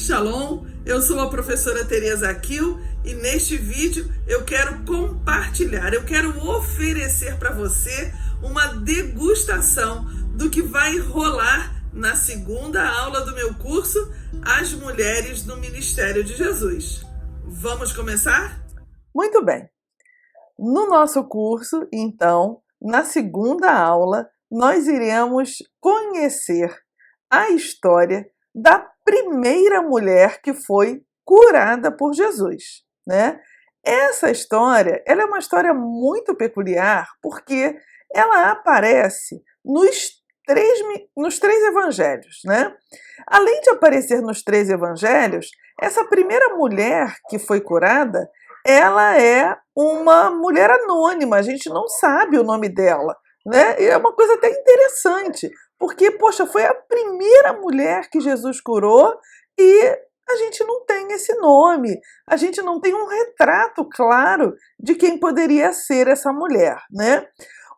Shalom, eu sou a professora Tereza Aquil e neste vídeo eu quero compartilhar, eu quero oferecer para você uma degustação do que vai rolar na segunda aula do meu curso As Mulheres no Ministério de Jesus. Vamos começar? Muito bem. No nosso curso, então, na segunda aula, nós iremos conhecer a história da primeira mulher que foi curada por Jesus, né? Essa história, ela é uma história muito peculiar porque ela aparece nos três evangelhos, né? Além de aparecer nos três evangelhos, essa primeira mulher que foi curada, ela é uma mulher anônima, a gente não sabe o nome dela, né? E é uma coisa até interessante, porque, poxa, foi a primeira mulher que Jesus curou e a gente não tem esse nome, a gente não tem um retrato claro de quem poderia ser essa mulher, né?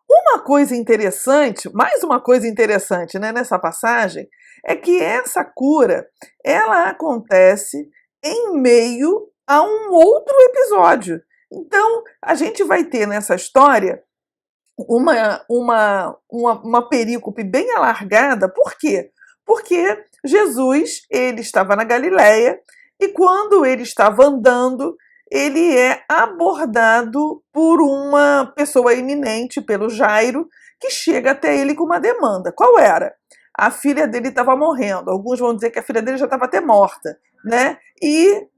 Uma coisa interessante, mais uma coisa interessante, né, nessa passagem, é que essa cura, ela acontece em meio a um outro episódio. Então, a gente vai ter nessa história uma perícope bem alargada. Por quê? Porque Jesus, ele estava na Galileia e quando ele estava andando, ele é abordado por uma pessoa eminente, pelo Jairo, que chega até ele com uma demanda. Qual era? A filha dele estava morrendo. Alguns vão dizer que a filha dele já estava até morta, né? E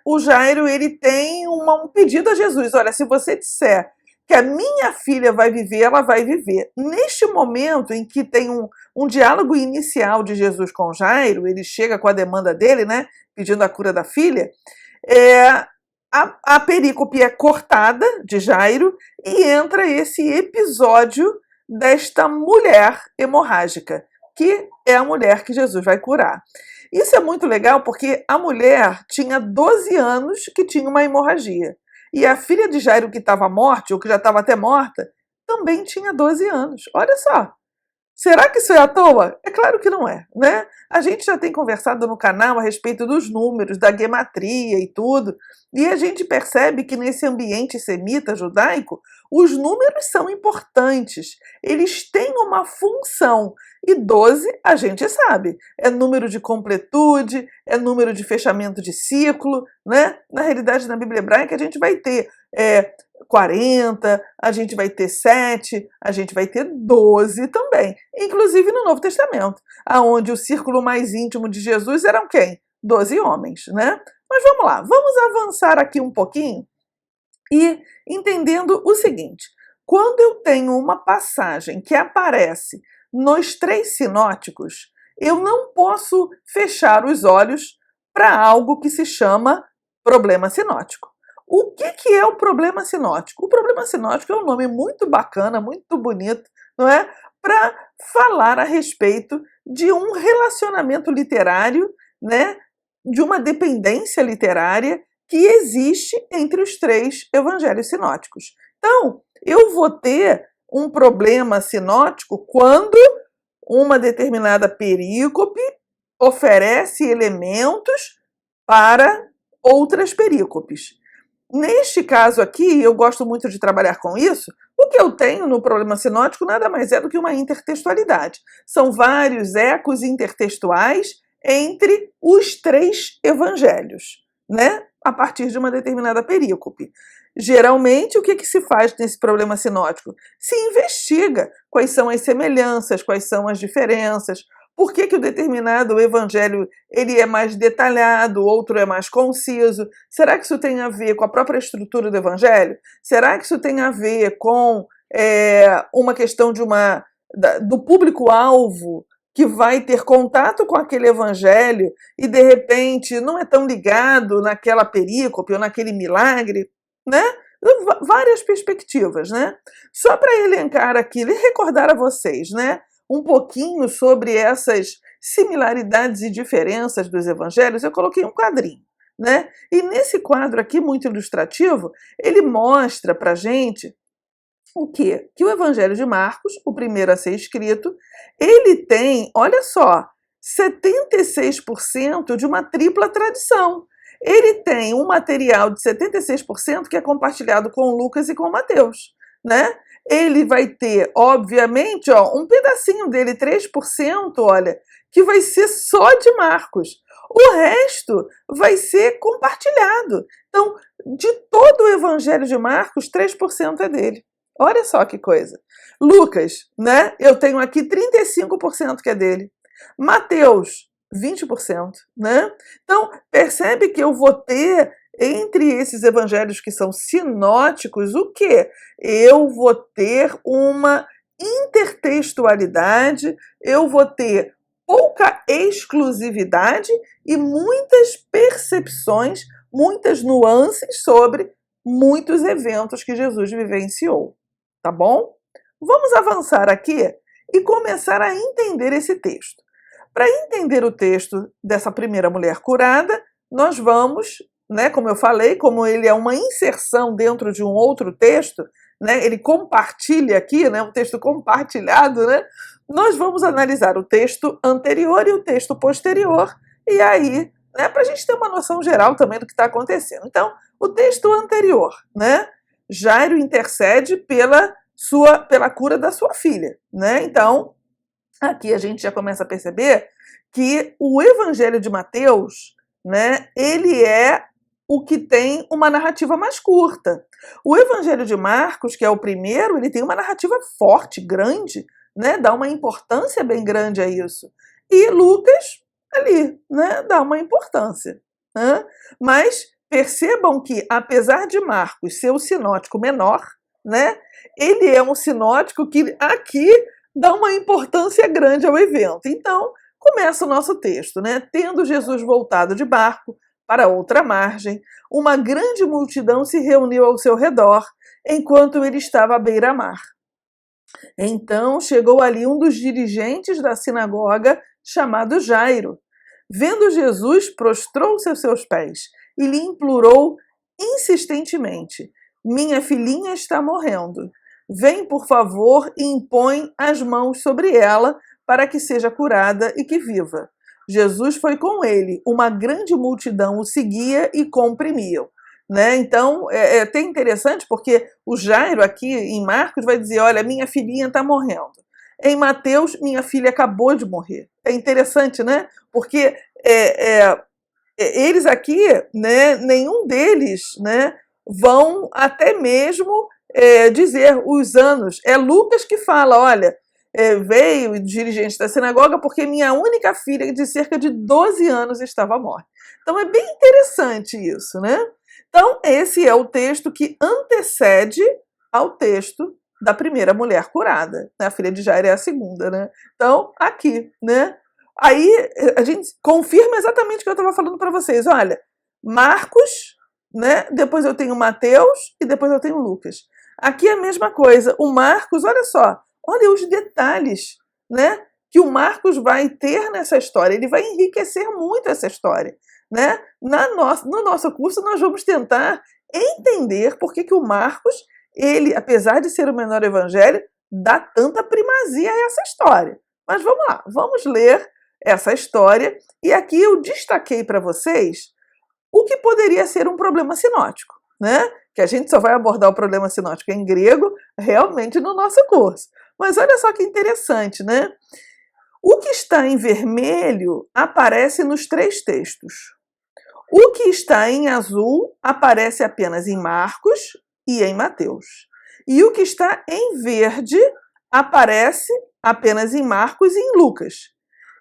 o Jairo, ele tem um pedido a Jesus. Olha, se você disser que a minha filha vai viver, ela vai viver. Neste momento em que tem um diálogo inicial de Jesus com Jairo, ele chega com a demanda dele, né? Pedindo a cura da filha, a perícope é cortada de Jairo e entra esse episódio desta mulher hemorrágica, que é a mulher que Jesus vai curar. Isso é muito legal porque a mulher tinha 12 anos que tinha uma hemorragia. E a filha de Jairo que estava morta, ou que já estava até morta, também tinha 12 anos. Olha só. Será que isso é à toa? É claro que não é, né? A gente já tem conversado no canal a respeito dos números, da gematria e tudo, e a gente percebe que nesse ambiente semita judaico, os números são importantes, eles têm uma função, e 12 a gente sabe, é número de completude, é número de fechamento de ciclo, né? Na realidade, na Bíblia hebraica, a gente vai ter 40, a gente vai ter 7, a gente vai ter 12 também, inclusive no Novo Testamento, aonde o círculo mais íntimo de Jesus eram quem? 12 homens, né? Mas vamos lá, vamos avançar aqui um pouquinho e entendendo o seguinte, quando eu tenho uma passagem que aparece nos três sinóticos, eu não posso fechar os olhos para algo que se chama problema sinótico. O que é o problema sinótico? O problema sinótico é um nome muito bacana, muito bonito, não é? Para falar a respeito de um relacionamento literário, né? De uma dependência literária que existe entre os três evangelhos sinóticos. Então, eu vou ter um problema sinótico quando uma determinada perícope oferece elementos para outras perícopes. Neste caso aqui, eu gosto muito de trabalhar com isso, o que eu tenho no problema sinótico nada mais é do que uma intertextualidade. São vários ecos intertextuais entre os três evangelhos, né? A partir de uma determinada perícope. Geralmente, o que se faz nesse problema sinótico? Se investiga quais são as semelhanças, quais são as diferenças, por que o determinado evangelho ele é mais detalhado, o outro é mais conciso? Será que isso tem a ver com a própria estrutura do evangelho? Será que isso tem a ver com uma questão do público-alvo que vai ter contato com aquele evangelho e, de repente, não é tão ligado naquela perícope ou naquele milagre, né? Várias perspectivas, né? Só para elencar aqui e recordar a vocês, né? Um pouquinho sobre essas similaridades e diferenças dos evangelhos, eu coloquei um quadrinho, né? E nesse quadro aqui, muito ilustrativo, ele mostra para a gente o quê? Que o Evangelho de Marcos, o primeiro a ser escrito, ele tem, olha só, 76% de uma tripla tradição. Ele tem um material de 76% que é compartilhado com Lucas e com Mateus, né? Ele vai ter, obviamente, ó, um pedacinho dele, 3%, olha, que vai ser só de Marcos. O resto vai ser compartilhado. Então, de todo o Evangelho de Marcos, 3% é dele. Olha só que coisa. Lucas, né? Eu tenho aqui 35% que é dele. Mateus, 20%, né? Então, percebe que eu vou ter, entre esses evangelhos que são sinóticos, o quê? Eu vou ter uma intertextualidade, eu vou ter pouca exclusividade e muitas percepções, muitas nuances sobre muitos eventos que Jesus vivenciou, tá bom? Vamos avançar aqui e começar a entender esse texto. Para entender o texto dessa primeira mulher curada, nós vamos, né, como eu falei, como ele é uma inserção dentro de um outro texto, né, ele compartilha aqui, né, um texto compartilhado, né, nós vamos analisar o texto anterior e o texto posterior, e aí, né, para a gente ter uma noção geral também do que está acontecendo. Então, o texto anterior, né, Jairo intercede pela cura da sua filha, né, então, aqui a gente já começa a perceber que o Evangelho de Mateus, né, ele é o que tem uma narrativa mais curta. O Evangelho de Marcos, que é o primeiro, ele tem uma narrativa forte, grande, né, dá uma importância bem grande a isso. E Lucas, ali, né, dá uma importância, né? Mas percebam que, apesar de Marcos ser o sinótico menor, né, ele é um sinótico que aqui dá uma importância grande ao evento. Então, começa o nosso texto, né? Tendo Jesus voltado de barco para outra margem, uma grande multidão se reuniu ao seu redor, enquanto ele estava à beira-mar. Então, chegou ali um dos dirigentes da sinagoga, chamado Jairo. Vendo Jesus, prostrou-se aos seus pés e lhe implorou insistentemente: minha filhinha está morrendo. Vem, por favor, e impõe as mãos sobre ela para que seja curada e que viva. Jesus foi com ele, uma grande multidão o seguia e comprimiam. Né? Então, é até interessante porque o Jairo aqui em Marcos vai dizer, olha, minha filhinha está morrendo. Em Mateus, minha filha acabou de morrer. É interessante, né? Porque eles aqui, né, nenhum deles, né, vão até mesmo dizer os anos. É Lucas que fala, olha, veio o dirigente da sinagoga porque minha única filha de cerca de 12 anos estava morta. Então é bem interessante isso, né? Então esse é o texto que antecede ao texto da primeira mulher curada. A filha de Jairo é a segunda, né? Então aqui, né? Aí a gente confirma exatamente o que eu estava falando para vocês. Olha, Marcos, né? Depois eu tenho Mateus e depois eu tenho Lucas. Aqui é a mesma coisa. O Marcos, olha só, olha os detalhes, né, que o Marcos vai ter nessa história. Ele vai enriquecer muito essa história, né? No nosso curso nós vamos tentar entender por que o Marcos, ele, apesar de ser o menor evangelho, dá tanta primazia a essa história. Mas vamos lá, vamos ler essa história. E aqui eu destaquei para vocês o que poderia ser um problema sinótico, né? Que a gente só vai abordar o problema sinótico em grego realmente no nosso curso. Mas olha só que interessante, né? O que está em vermelho aparece nos 3 textos. O que está em azul aparece apenas em Marcos e em Mateus. E o que está em verde aparece apenas em Marcos e em Lucas.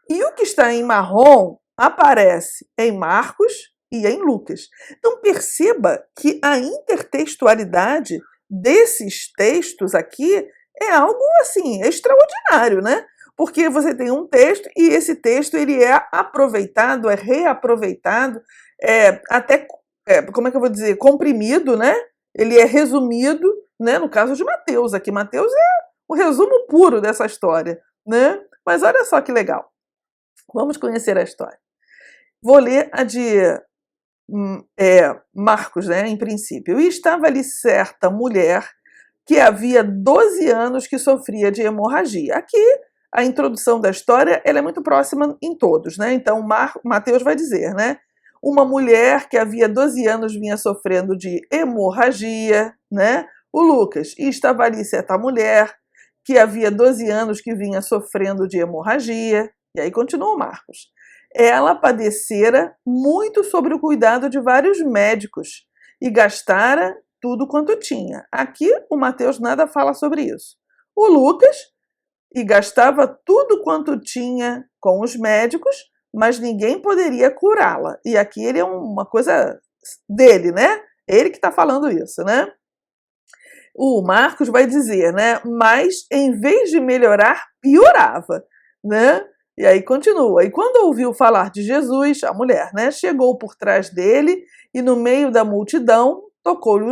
E o que está em marrom aparece em Marcos e em Lucas. Então perceba que a intertextualidade desses textos aqui é algo assim extraordinário, né? Porque você tem um texto e esse texto ele é aproveitado, é reaproveitado, como é que eu vou dizer, comprimido, né? Ele é resumido, né? No caso de Mateus aqui, Mateus é o resumo puro dessa história, né? Mas olha só que legal. Vamos conhecer a história. Vou ler a de Marcos, né, em princípio. E estava ali certa mulher que havia 12 anos que sofria de hemorragia. Aqui a introdução da história ela é muito próxima em todos, né? Então Mateus vai dizer, né? Uma mulher que havia 12 anos vinha sofrendo de hemorragia, né? O Lucas, e estava ali certa mulher que havia 12 anos que vinha sofrendo de hemorragia, e aí continua o Marcos. Ela padecera muito sobre o cuidado de vários médicos e gastara tudo quanto tinha. Aqui o Mateus nada fala sobre isso. O Lucas, e gastava tudo quanto tinha com os médicos, mas ninguém poderia curá-la. E aqui ele é uma coisa dele, né? Ele que está falando isso, né? O Marcos vai dizer, né? Mas em vez de melhorar, piorava, né? E aí continua. E quando ouviu falar de Jesus, a mulher, né? Chegou por trás dele e no meio da multidão tocou-lhe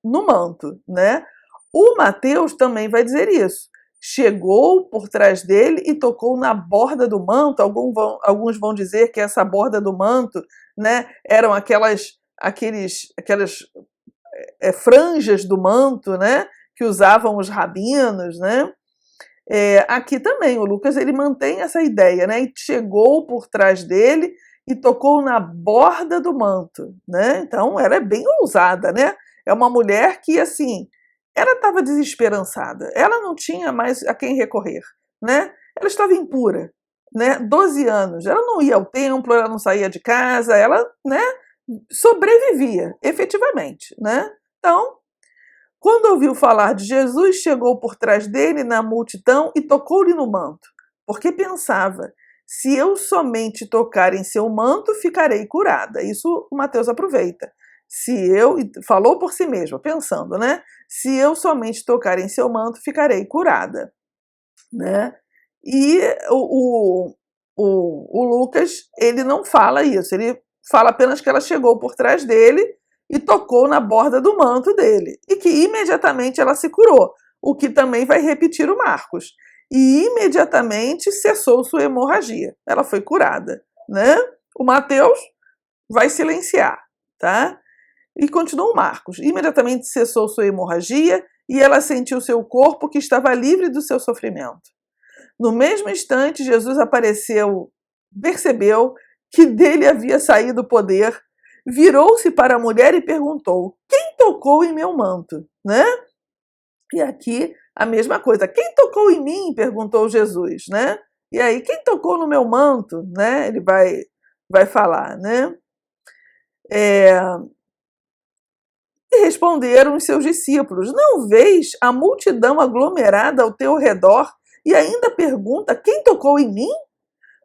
no manto, né? O Mateus também vai dizer isso. Chegou por trás dele e tocou na borda do manto. Alguns vão dizer que essa borda do manto, né, eram aquelas franjas do manto, né, que usavam os rabinos, né? Aqui também o Lucas ele mantém essa ideia, né? E chegou por trás dele e tocou na borda do manto, né? Então ela é bem ousada, né? É uma mulher que assim, ela estava desesperançada, ela não tinha mais a quem recorrer, né? Ela estava impura, né? 12 anos, ela não ia ao templo, ela não saía de casa, ela, né, sobrevivia, efetivamente, né? Então, quando ouviu falar de Jesus, chegou por trás dele na multidão e tocou-lhe no manto, porque pensava, se eu somente tocar em seu manto, ficarei curada. Isso o Mateus aproveita. Falou por si mesmo, pensando, né? Se eu somente tocar em seu manto, ficarei curada, né? E o Lucas, ele não fala isso, ele fala apenas que ela chegou por trás dele e tocou na borda do manto dele, e que imediatamente ela se curou, o que também vai repetir o Marcos. E imediatamente cessou sua hemorragia, ela foi curada, né? O Mateus vai silenciar, tá? E continua o Marcos. Imediatamente cessou sua hemorragia e ela sentiu seu corpo que estava livre do seu sofrimento. No mesmo instante, Jesus apareceu, percebeu que dele havia saído o poder, virou-se para a mulher e perguntou: quem tocou em meu manto? Né? E aqui a mesma coisa. Quem tocou em mim? Perguntou Jesus, né? E aí, quem tocou no meu manto? Né? Ele vai falar, né? E responderam os seus discípulos: não vês a multidão aglomerada ao teu redor e ainda pergunta: quem tocou em mim?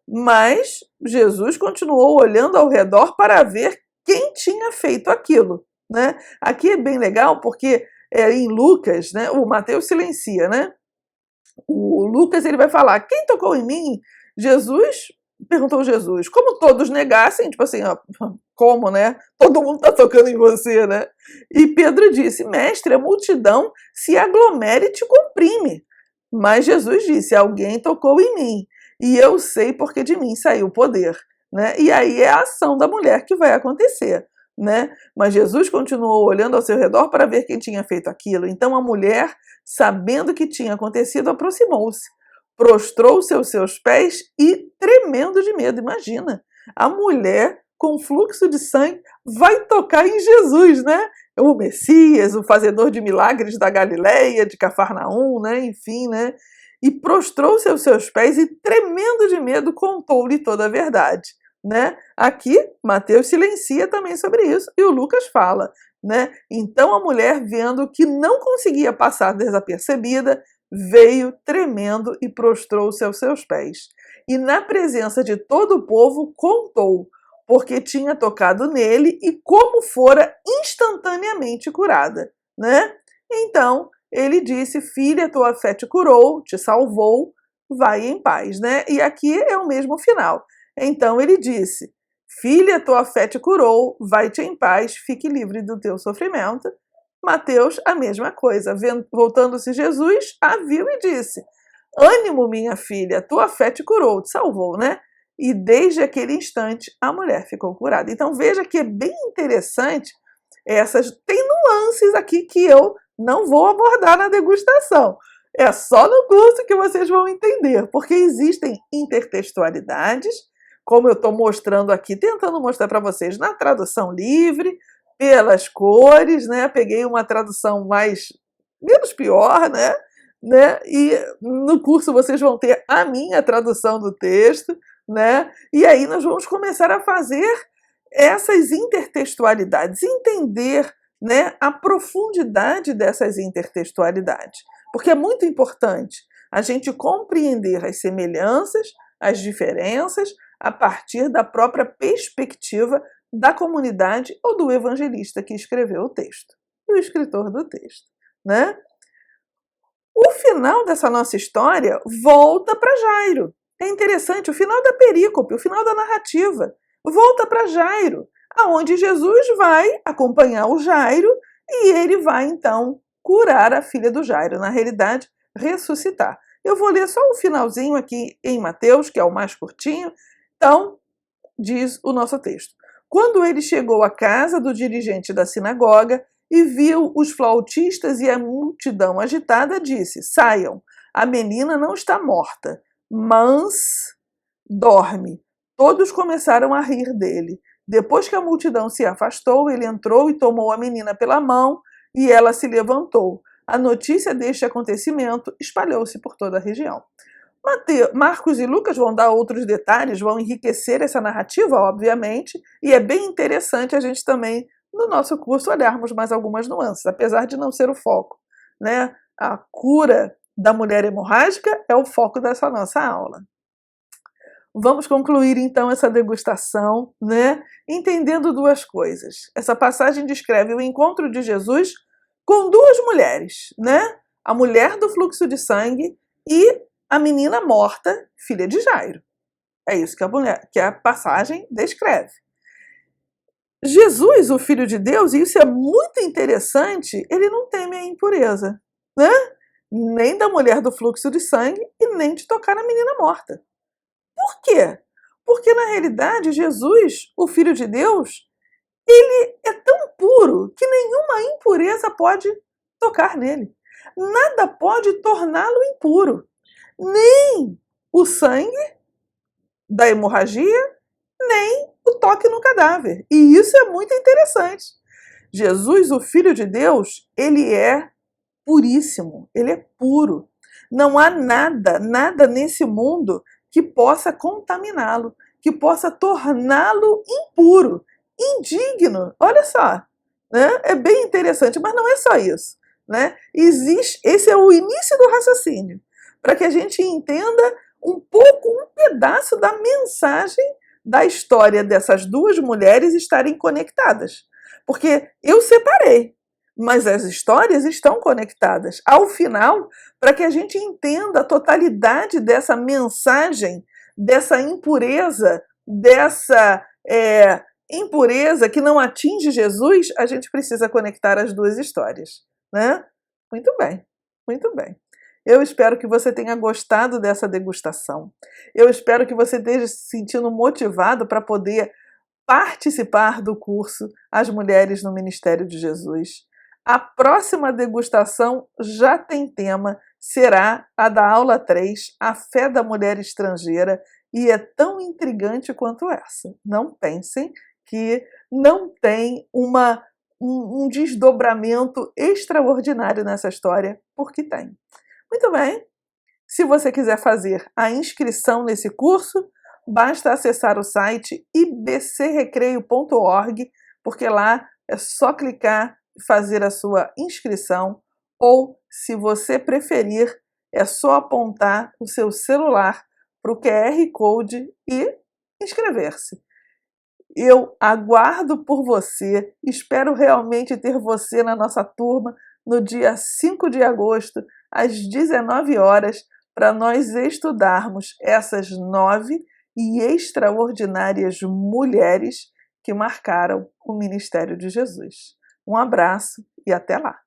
Mas Jesus continuou olhando ao redor para ver quem tinha feito aquilo, né? Aqui é bem legal porque em Lucas, né, o Mateus silencia, né? O Lucas ele vai falar: quem tocou em mim? Perguntou Jesus. Como todos negassem, tipo assim, ó, como, né? Todo mundo está tocando em você, né? E Pedro disse: mestre, a multidão se aglomera e te comprime. Mas Jesus disse: alguém tocou em mim e eu sei porque de mim saiu o poder, né? E aí é a ação da mulher que vai acontecer, né? Mas Jesus continuou olhando ao seu redor para ver quem tinha feito aquilo. Então a mulher, sabendo o que tinha acontecido, aproximou-se, prostrou-se aos seus pés e tremendo de medo. Imagina, a mulher com fluxo de sangue vai tocar em Jesus, né? O Messias, o fazedor de milagres da Galileia, de Cafarnaum, né? Enfim, né? E prostrou-se aos seus pés e tremendo de medo contou-lhe toda a verdade, né? Aqui Mateus silencia também sobre isso e o Lucas fala, né? Então a mulher, vendo que não conseguia passar desapercebida, veio tremendo e prostrou-se aos seus pés. E na presença de todo o povo contou, porque tinha tocado nele e como fora instantaneamente curada, né? Então ele disse: filha, tua fé te curou, te salvou, vai em paz, né? E aqui é o mesmo final. Então ele disse: filha, tua fé te curou, vai-te em paz, fique livre do teu sofrimento. Mateus, a mesma coisa. Voltando-se Jesus, a viu e disse: ânimo, minha filha, tua fé te curou, te salvou, né? E desde aquele instante a mulher ficou curada. Então veja que é bem interessante, tem nuances aqui que eu não vou abordar na degustação. É só no curso que vocês vão entender, porque existem intertextualidades, como eu estou mostrando aqui, tentando mostrar para vocês na tradução livre, pelas cores, né? Peguei uma tradução menos pior, né? E no curso vocês vão ter a minha tradução do texto, né? E aí nós vamos começar a fazer essas intertextualidades, entender, né, a profundidade dessas intertextualidades. Porque é muito importante a gente compreender as semelhanças, as diferenças, a partir da própria perspectiva da comunidade ou do evangelista que escreveu o texto, o escritor do texto, né? O final dessa nossa história volta para Jairo. É interessante, o final da perícope, o final da narrativa, volta para Jairo, aonde Jesus vai acompanhar o Jairo e ele vai então curar a filha do Jairo, na realidade, ressuscitar. Eu vou ler só um finalzinho aqui em Mateus, que é o mais curtinho. Então, diz o nosso texto. Quando ele chegou à casa do dirigente da sinagoga e viu os flautistas e a multidão agitada, disse: saiam, a menina não está morta, mas dorme. Todos começaram a rir dele. Depois que a multidão se afastou, ele entrou e tomou a menina pela mão e ela se levantou. A notícia deste acontecimento espalhou-se por toda a região. Marcos e Lucas vão dar outros detalhes, vão enriquecer essa narrativa, obviamente, e é bem interessante a gente também, no nosso curso, olharmos mais algumas nuances, apesar de não ser o foco, né? A cura da mulher hemorrágica é o foco dessa nossa aula. Vamos concluir então essa degustação, né? Entendendo duas coisas. Essa passagem descreve o encontro de Jesus com duas mulheres, né? A mulher do fluxo de sangue e a menina morta, filha de Jairo. É isso que a passagem descreve. Jesus, o Filho de Deus, e isso é muito interessante, ele não teme a impureza, né? Nem da mulher do fluxo de sangue e nem de tocar na menina morta. Por quê? Porque, na realidade, Jesus, o Filho de Deus, ele é tão puro que nenhuma impureza pode tocar nele. Nada pode torná-lo impuro. Nem o sangue da hemorragia, nem o toque no cadáver. E isso é muito interessante. Jesus, o Filho de Deus, ele é puríssimo, ele é puro. Não há nada nesse mundo que possa contaminá-lo, que possa torná-lo impuro, indigno. Olha só, né? É bem interessante, mas não é só isso, né? Esse é o início do raciocínio, para que a gente entenda um pedaço da mensagem da história dessas duas mulheres estarem conectadas. Porque eu separei, mas as histórias estão conectadas. Ao final, para que a gente entenda a totalidade dessa mensagem, dessa impureza, dessa impureza que não atinge Jesus, a gente precisa conectar as duas histórias, né? Muito bem, muito bem. Eu espero que você tenha gostado dessa degustação. Eu espero que você esteja se sentindo motivado para poder participar do curso As Mulheres no Ministério de Jesus. A próxima degustação já tem tema, será a da aula 3, A Fé da Mulher Estrangeira, e é tão intrigante quanto essa. Não pensem que não tem um desdobramento extraordinário nessa história, porque tem. Muito bem, se você quiser fazer a inscrição nesse curso, basta acessar o site ibcrecreio.org, porque lá é só clicar e fazer a sua inscrição, ou, se você preferir, é só apontar o seu celular para o QR Code e inscrever-se. Eu aguardo por você, espero realmente ter você na nossa turma no dia 5 de agosto, às 19 horas, para nós estudarmos essas 9 e extraordinárias mulheres que marcaram o ministério de Jesus. Um abraço e até lá!